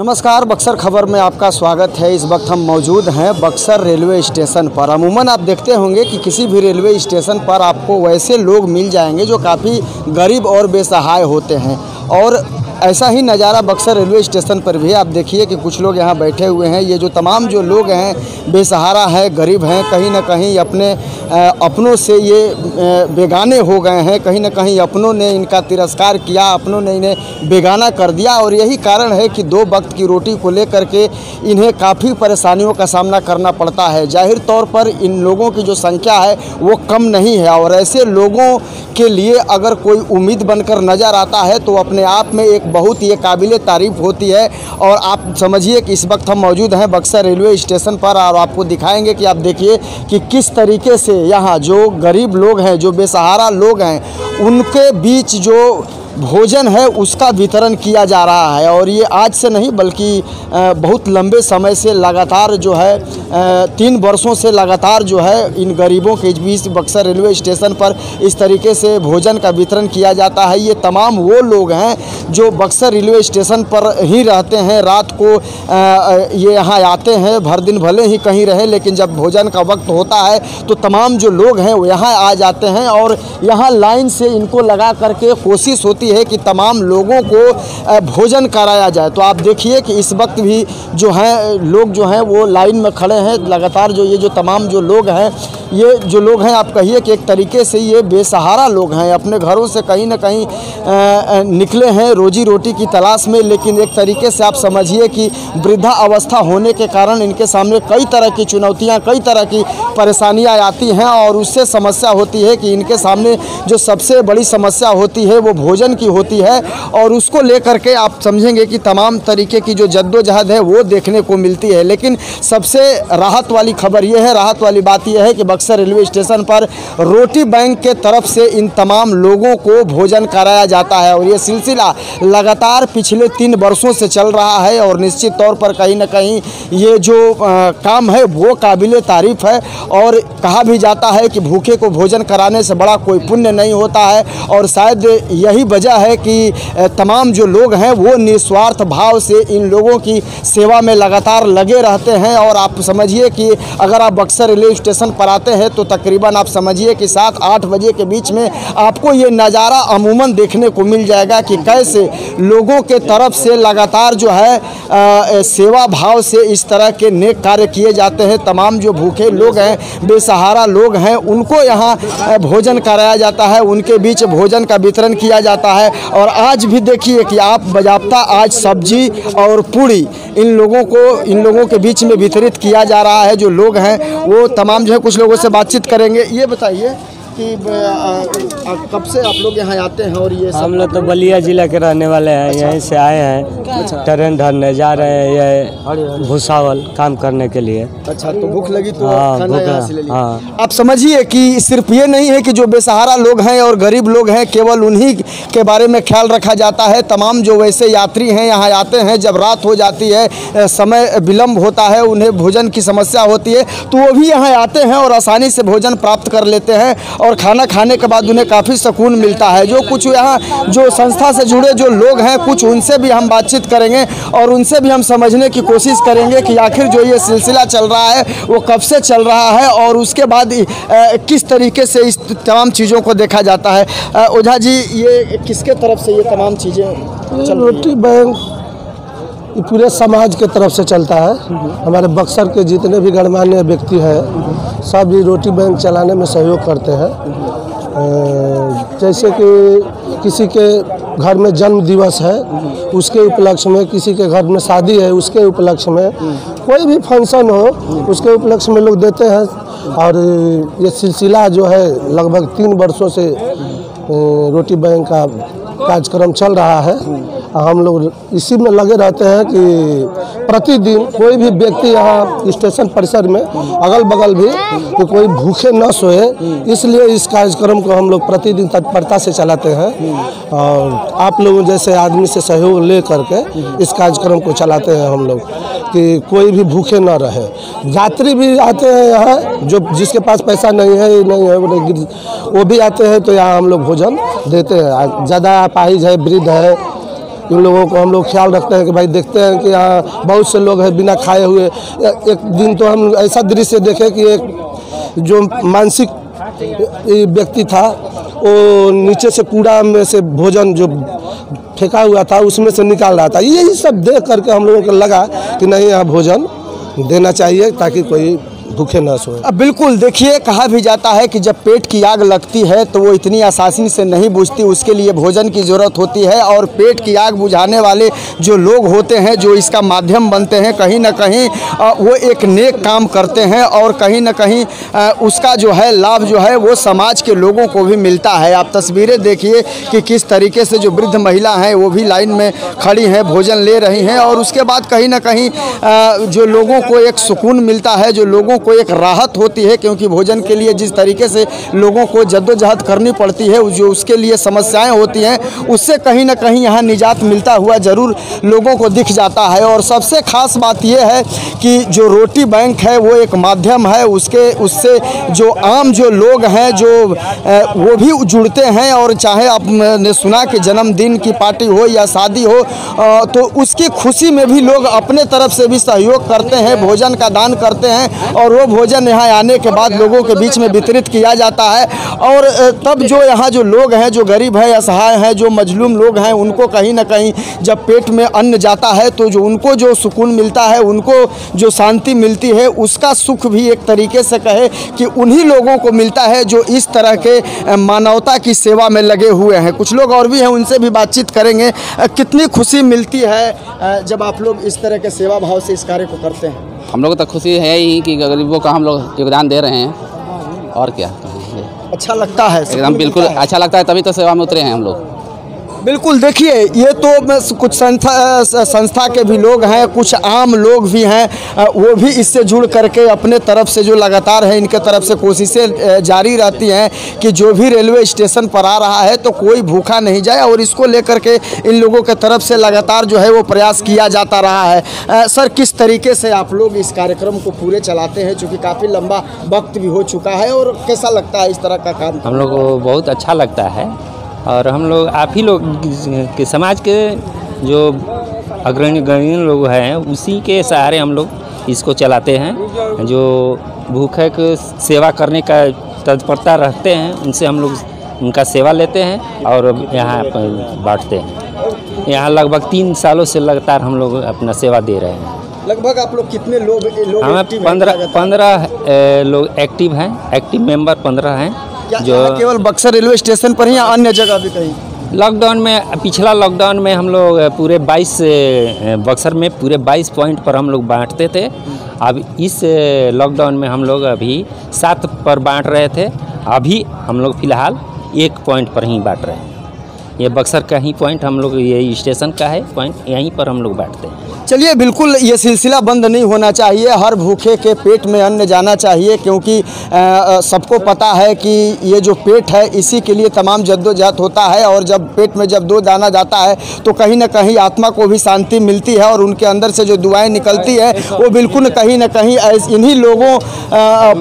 नमस्कार, बक्सर खबर में आपका स्वागत है। इस वक्त हम मौजूद हैं बक्सर रेलवे स्टेशन पर। अमूमन आप देखते होंगे कि किसी भी रेलवे स्टेशन पर आपको वैसे लोग मिल जाएंगे जो काफ़ी गरीब और बेसहाय होते हैं, और ऐसा ही नज़ारा बक्सर रेलवे स्टेशन पर भी आप देखिए कि कुछ लोग यहाँ बैठे हुए हैं। ये जो तमाम जो लोग हैं बेसहारा हैं, गरीब हैं, कहीं ना कहीं अपनों से ये बेगाने हो गए हैं। कहीं ना कहीं अपनों ने इनका तिरस्कार किया, अपनों ने इन्हें बेगाना कर दिया, और यही कारण है कि 2 वक्त की रोटी को लेकर के इन्हें काफ़ी परेशानियों का सामना करना पड़ता है। जाहिर तौर पर इन लोगों की जो संख्या है वो कम नहीं है, और ऐसे लोगों के लिए अगर कोई उम्मीद बनकर नज़र आता है तो अपने आप में एक बहुत ही काबिल तारीफ़ होती है। और आप समझिए कि इस वक्त हम मौजूद हैं बक्सर रेलवे स्टेशन पर, और आपको दिखाएंगे कि आप देखिए कि किस तरीके से यहाँ जो गरीब लोग हैं, जो बेसहारा लोग हैं, उनके बीच जो भोजन है उसका वितरण किया जा रहा है। और ये आज से नहीं बल्कि बहुत लंबे समय से लगातार जो है 3 वर्षों से लगातार जो है इन गरीबों के बीच बक्सर रेलवे स्टेशन पर इस तरीके से भोजन का वितरण किया जाता है। ये तमाम वो लोग हैं जो बक्सर रेलवे स्टेशन पर ही रहते हैं। रात को ये यहाँ आते हैं, भर दिन भले ही कहीं रहे, लेकिन जब भोजन का वक्त होता है तो तमाम जो लोग हैं वो यहाँ आ जाते हैं, और यहाँ लाइन से इनको लगा करके कोशिश होती है कि तमाम लोगों को भोजन कराया जाए। तो आप देखिए कि इस वक्त भी जो है लोग जो हैं वो लाइन में खड़े हैं लगातार। जो ये जो तमाम जो लोग हैं, ये जो लोग हैं, आप कहिए कि एक तरीके से ये बेसहारा लोग हैं, अपने घरों से कहीं ना कहीं निकले हैं रोजी रोटी की तलाश में। लेकिन एक तरीके से आप समझिए कि वृद्धा अवस्था होने के कारण इनके सामने कई तरह की चुनौतियां, कई तरह की परेशानियां आती हैं, और उससे समस्या होती है कि इनके सामने जो सबसे बड़ी समस्या होती है वो भोजन की होती है। और उसको लेकर के आप समझेंगे कि तमाम तरीके की जो जद्दोजहद है वो देखने को मिलती है। लेकिन सबसे राहत वाली खबर ये है, राहत वाली बात यह है कि बक्सर रेलवे स्टेशन पर रोटी बैंक के तरफ से इन तमाम लोगों को भोजन कराया जाता है, और ये सिलसिला लगातार पिछले 3 वर्षों से चल रहा है। और निश्चित तौर पर कहीं ना कहीं ये जो काम है वो काबिल तारीफ़ है। और कहा भी जाता है कि भूखे को भोजन कराने से बड़ा कोई पुण्य नहीं होता है, और शायद यही वजह है कि तमाम जो लोग हैं वो निस्वार्थ भाव से इन लोगों की सेवा में लगातार लगे रहते हैं। और आप समझिए कि अगर आप बक्सर रेलवे स्टेशन पर आते हैं तो तकरीबन आप समझिए कि 7-8 बजे के बीच में आपको ये नज़ारा अमूमन देखने को मिल जाएगा कि कैसे लोगों के तरफ से लगातार जो है सेवा भाव से इस तरह के नेक कार्य किए जाते हैं। तमाम जो भूखे लोग हैं, बेसहारा लोग हैं, उनको यहाँ भोजन कराया जाता है, उनके बीच भोजन का वितरण किया जाता है। और आज भी देखिए कि आप बाज़ाब्ता आज सब्जी और पूड़ी इन लोगों के बीच में वितरित किया जा रहा है। जो लोग हैं वो तमाम जो है, कुछ लोगों से बातचीत करेंगे। ये बताइए कि कब से आप लोग यहाँ आते हैं? और ये हम लोग तो बलिया जिला के रहने वाले हैं। यहीं से आए हैं, ट्रेन धरने जा रहे हैं ये भूसावल काम करने के लिए। अच्छा, तो भूख लगी तो खाना यहाँ से ले लिया। आप समझिए कि सिर्फ ये नहीं है कि जो बेसहारा लोग हैं और गरीब लोग हैं केवल उन्हीं के बारे में ख्याल रखा जाता है। तमाम जो वैसे यात्री हैं यहाँ आते हैं, जब रात हो जाती है, समय विलम्ब होता है, उन्हें भोजन की समस्या होती है, तो वो भी यहाँ आते हैं और आसानी से भोजन प्राप्त कर लेते हैं। और खाना खाने के बाद उन्हें काफ़ी सुकून मिलता है। जो कुछ यहाँ जो संस्था से जुड़े जो लोग हैं, कुछ उनसे भी हम बातचीत करेंगे और उनसे भी हम समझने की कोशिश करेंगे कि आखिर जो ये सिलसिला चल रहा है वो कब से चल रहा है, और उसके बाद किस तरीके से इस तमाम चीज़ों को देखा जाता है। ओझा जी, ये किसके तरफ से ये तमाम चीज़ें? रोटी बैंक पूरे समाज के तरफ से चलता है। हमारे बक्सर के जितने भी गणमान्य व्यक्ति हैं सब ये रोटी बैंक चलाने में सहयोग करते हैं। जैसे कि किसी के घर में जन्म दिवस है उसके उपलक्ष्य में, किसी के घर में शादी है उसके उपलक्ष्य में, कोई भी फंक्शन हो उसके उपलक्ष्य में लोग देते हैं। और ये सिलसिला जो है लगभग 3 वर्षों से रोटी बैंक का कार्यक्रम चल रहा है। हम लोग इसी में लगे रहते हैं कि प्रतिदिन कोई भी व्यक्ति यहाँ स्टेशन परिसर में अगल बगल भी कि कोई भूखे न सोए, इसलिए इस कार्यक्रम को हम लोग प्रतिदिन तत्परता से चलाते हैं। और आप लोगों जैसे आदमी से सहयोग ले करके इस कार्यक्रम को चलाते हैं हम लोग कि कोई भी भूखे न रहे। यात्री भी आते हैं यहाँ, जो जिसके पास पैसा नहीं है वो भी आते हैं, तो यहाँ हम लोग भोजन देते हैं। ज़्यादा अपाहिज है, वृद्ध है, इन लोगों को हम लोग ख्याल रखते हैं कि भाई देखते हैं कि यहाँ बहुत से लोग हैं बिना खाए हुए। एक दिन तो हम ऐसा दृश्य देखे कि एक जो मानसिक व्यक्ति था वो नीचे से कूड़ा में से भोजन जो फेंका हुआ था उसमें से निकाल रहा था। यही सब देख करके हम लोगों को लगा कि नहीं, यहाँ भोजन देना चाहिए ताकि कोई भूखे न सोए। बिल्कुल, देखिए कहा भी जाता है कि जब पेट की आग लगती है तो वो इतनी आसानी से नहीं बुझती, उसके लिए भोजन की ज़रूरत होती है। और पेट की आग बुझाने वाले जो लोग होते हैं, जो इसका माध्यम बनते हैं, कहीं ना कहीं वो एक नेक काम करते हैं और कहीं ना कहीं उसका जो है लाभ जो है वो समाज के लोगों को भी मिलता है। आप तस्वीरें देखिए कि किस तरीके से जो वृद्ध महिला हैं वो भी लाइन में खड़ी हैं, भोजन ले रही हैं। और उसके बाद कहीं ना कहीं जो लोगों को एक सुकून मिलता है, जो लोगों को एक राहत होती है, क्योंकि भोजन के लिए जिस तरीके से लोगों को जद्दोजहद करनी पड़ती है, जो उसके लिए समस्याएं होती हैं, उससे कहीं ना कहीं यहाँ निजात मिलता हुआ ज़रूर लोगों को दिख जाता है। और सबसे ख़ास बात यह है कि जो रोटी बैंक है वो एक माध्यम है, उससे जो आम जो लोग हैं जो वो भी जुड़ते हैं। और चाहे आपने सुना कि जन्मदिन की पार्टी हो या शादी हो तो उसकी खुशी में भी लोग अपने तरफ से भी सहयोग करते हैं, भोजन का दान करते हैं और वो भोजन यहाँ आने के बाद लोगों के बीच में वितरित किया जाता है। और तब जो यहाँ जो लोग हैं, जो गरीब हैं, असहाय हैं, जो मजलूम लोग हैं, उनको कहीं ना कहीं जब पेट में अन्न जाता है तो जो उनको जो सुकून मिलता है, उनको जो शांति मिलती है, उसका सुख भी एक तरीके से कहे कि उन्हीं लोगों को मिलता है जो इस तरह के मानवता की सेवा में लगे हुए हैं। कुछ लोग और भी हैं, उनसे भी बातचीत करेंगे। कितनी खुशी मिलती है जब आप लोग इस तरह के सेवा भाव से इस कार्य को करते हैं? हम लोग तो खुशी है ही कि गरीबों का हम लोग योगदान दे रहे हैं, और क्या। अच्छा लगता है, एकदम बिल्कुल अच्छा लगता है, तभी तो सेवा में उतरे हैं हम लोग। बिल्कुल, देखिए ये तो कुछ संस्था के भी लोग हैं, कुछ आम लोग भी हैं, वो भी इससे जुड़ करके अपने तरफ से जो लगातार है इनके तरफ से कोशिशें जारी रहती हैं कि जो भी रेलवे स्टेशन पर आ रहा है तो कोई भूखा नहीं जाए, और इसको लेकर के इन लोगों के तरफ से लगातार जो है वो प्रयास किया जाता रहा है। सर, किस तरीके से आप लोग इस कार्यक्रम को पूरे चलाते हैं, चूँकि काफ़ी लंबा वक्त भी हो चुका है, और कैसा लगता है इस तरह का काम? हम लोग को बहुत अच्छा लगता है, और हम लोग आप ही लोग के समाज के जो अग्रणी लोग हैं उसी के सहारे हम लोग इसको चलाते हैं। जो भूखे की सेवा करने का तत्परता रखते हैं उनसे हम लोग उनका सेवा लेते हैं और यहाँ बांटते हैं। यहाँ लगभग 3 सालों से लगातार हम लोग अपना सेवा दे रहे हैं। लगभग आप लोग कितने लोग हमें 15 लोग एक्टिव हैं, एक्टिव मेंबर 15 हैं। जो केवल बक्सर रेलवे स्टेशन पर ही या अन्य जगह भी कहीं? लॉकडाउन में, पिछला लॉकडाउन में हम लोग पूरे 22 बक्सर में पूरे 22 पॉइंट पर हम लोग बांटते थे। अब इस लॉकडाउन में हम लोग अभी 7 पर बांट रहे थे। अभी हम लोग फ़िलहाल 1 पॉइंट पर ही बांट रहे हैं। ये बक्सर का ही पॉइंट हम लोग, ये स्टेशन का है पॉइंट, यहीं पर हम लोग बांटते हैं। चलिए, बिल्कुल ये सिलसिला बंद नहीं होना चाहिए, हर भूखे के पेट में अन्न जाना चाहिए, क्योंकि सबको पता है कि ये जो पेट है इसी के लिए तमाम जद्दोजहद होता है। और जब पेट में जब 2 दाना जाता है तो कहीं ना कहीं आत्मा को भी शांति मिलती है, और उनके अंदर से जो दुआएं निकलती है वो बिल्कुल कहीं ना कहीं इन्हीं लोगों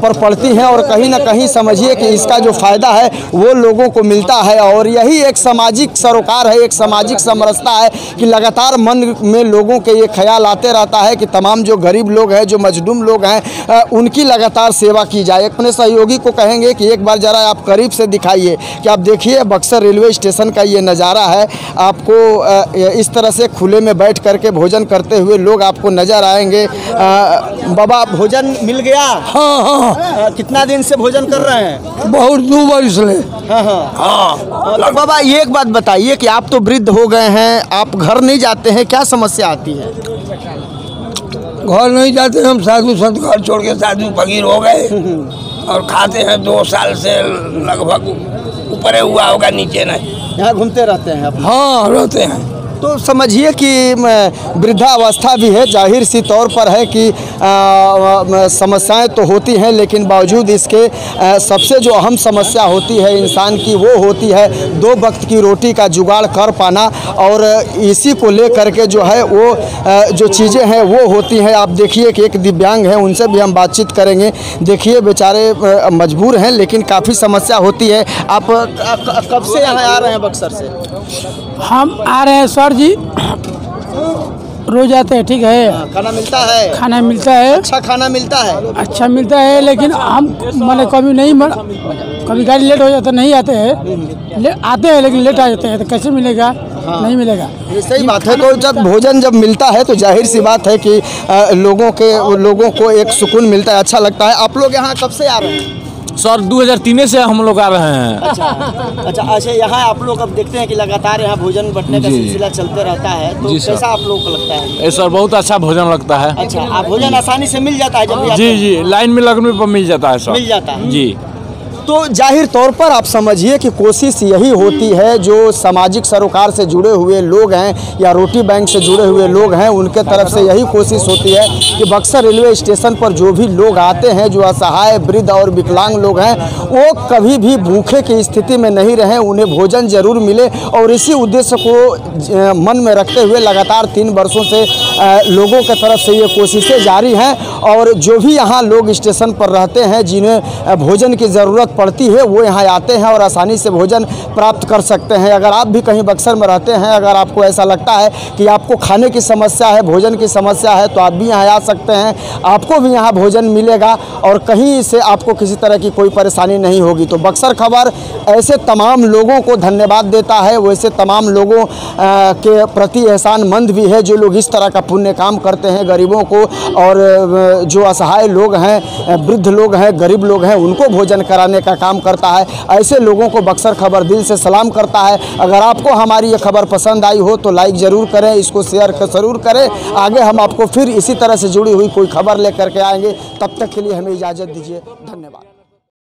पर पड़ती हैं, और कहीं ना कहीं समझिए कि इसका जो फ़ायदा है वो लोगों को मिलता है। और यही एक सामाजिक सरोकार है, एक सामाजिक समरसता है कि लगातार मन में लोगों के ये ख्याल आते रहता है कि तमाम जो गरीब लोग हैं, जो मजलूम लोग हैं, उनकी लगातार सेवा की जाए। अपने सहयोगी को कहेंगे कि एक बार ज़रा आप करीब से दिखाइए कि आप देखिए बक्सर रेलवे स्टेशन का ये नज़ारा है। आपको इस तरह से खुले में बैठ करके भोजन करते हुए लोग आपको नज़र आएंगे। बाबा, भोजन मिल गया? हाँ। कितना दिन से भोजन कर रहे हैं? बहुत 2 वर्ष ले। हाँ। तो बाबा, ये एक बात बताइए कि आप तो वृद्ध हो गए हैं, आप घर नहीं जाते हैं, क्या समस्या आती है? घर नहीं जाते, हम साधु संत घर छोड़ के साधु फकीर हो गए और खाते हैं 2 साल से लगभग, ऊपर हुआ होगा नीचे नहीं। यहाँ घूमते रहते हैं आप? हाँ, रहते हैं। तो समझिए कि वृद्धावस्था भी है, जाहिर सी तौर पर है कि समस्याएं तो होती हैं, लेकिन बावजूद इसके सबसे जो अहम समस्या होती है इंसान की वो होती है 2 वक्त की रोटी का जुगाड़ कर पाना। और इसी को लेकर के जो है वो जो चीज़ें हैं वो होती हैं। आप देखिए कि एक दिव्यांग हैं, उनसे भी हम बातचीत करेंगे। देखिए बेचारे मजबूर हैं, लेकिन काफ़ी समस्या होती है। आप कब से यहाँ आ रहे हैं बक्सर से? हम आ रहे हैं सर खबर जी रोज आते हैं, ठीक है, खाना मिलता है? खाना मिलता है, अच्छा खाना मिलता है? अच्छा मिलता है, लेकिन हम मैंने कभी नहीं कभी गाड़ी लेट हो जाता नहीं आते हैं, आते हैं लेकिन लेट आ जाते हैं, तो कैसे मिलेगा? नहीं मिलेगा। ये सही बात है। तो जब भोजन जब मिलता है तो जाहिर सी बात है कि लोगों को एक सुकून मिलता है, अच्छा लगता है। आप लोग यहाँ कब से आ रहे हैं? सर 2003 से हम लोग आ रहे हैं। अच्छा यहाँ आप लोग अब देखते हैं कि लगातार यहाँ भोजन बंटने का सिलसिला चलते रहता है, तो कैसा आप लोगों को लगता है? सर बहुत अच्छा भोजन लगता है। अच्छा, आप भोजन आसानी से मिल जाता है जब भी? जी लाइन में लगने पर मिल जाता है सर। मिल जाता है जी। तो जाहिर तौर पर आप समझिए कि कोशिश यही होती है, जो सामाजिक सरोकार से जुड़े हुए लोग हैं या रोटी बैंक से जुड़े हुए लोग हैं, उनके तरफ से यही कोशिश होती है कि बक्सर रेलवे स्टेशन पर जो भी लोग आते हैं, जो असहाय, वृद्ध और विकलांग लोग हैं, वो कभी भी भूखे की स्थिति में नहीं रहें, उन्हें भोजन जरूर मिले। और इसी उद्देश्य को मन में रखते हुए लगातार 3 वर्षों से लोगों की तरफ से ये कोशिशें जारी हैं। और जो भी यहाँ लोग स्टेशन पर रहते हैं, जिन्हें भोजन की ज़रूरत पड़ती है, वो यहाँ आते हैं और आसानी से भोजन प्राप्त कर सकते हैं। अगर आप भी कहीं बक्सर में रहते हैं, अगर आपको ऐसा लगता है कि आपको खाने की समस्या है, भोजन की समस्या है, तो आप भी यहाँ आ सकते हैं, आपको भी यहाँ भोजन मिलेगा और कहीं से आपको किसी तरह की कोई परेशानी नहीं होगी। तो बक्सर खबर ऐसे तमाम लोगों को धन्यवाद देता है, वैसे तमाम लोगों के प्रति एहसानमंद भी है जो लोग इस तरह का पुण्य काम करते हैं, गरीबों को और जो असहाय लोग हैं, वृद्ध लोग हैं, गरीब लोग हैं, उनको भोजन कराने का काम करता है। ऐसे लोगों को बक्सर खबर दिल से सलाम करता है। अगर आपको हमारी ये खबर पसंद आई हो तो लाइक ज़रूर करें, इसको शेयर ज़रूर करें। आगे हम आपको फिर इसी तरह से जुड़ी हुई कोई खबर लेकर के आएंगे। तब तक के लिए हमें इजाज़त दीजिए। धन्यवाद।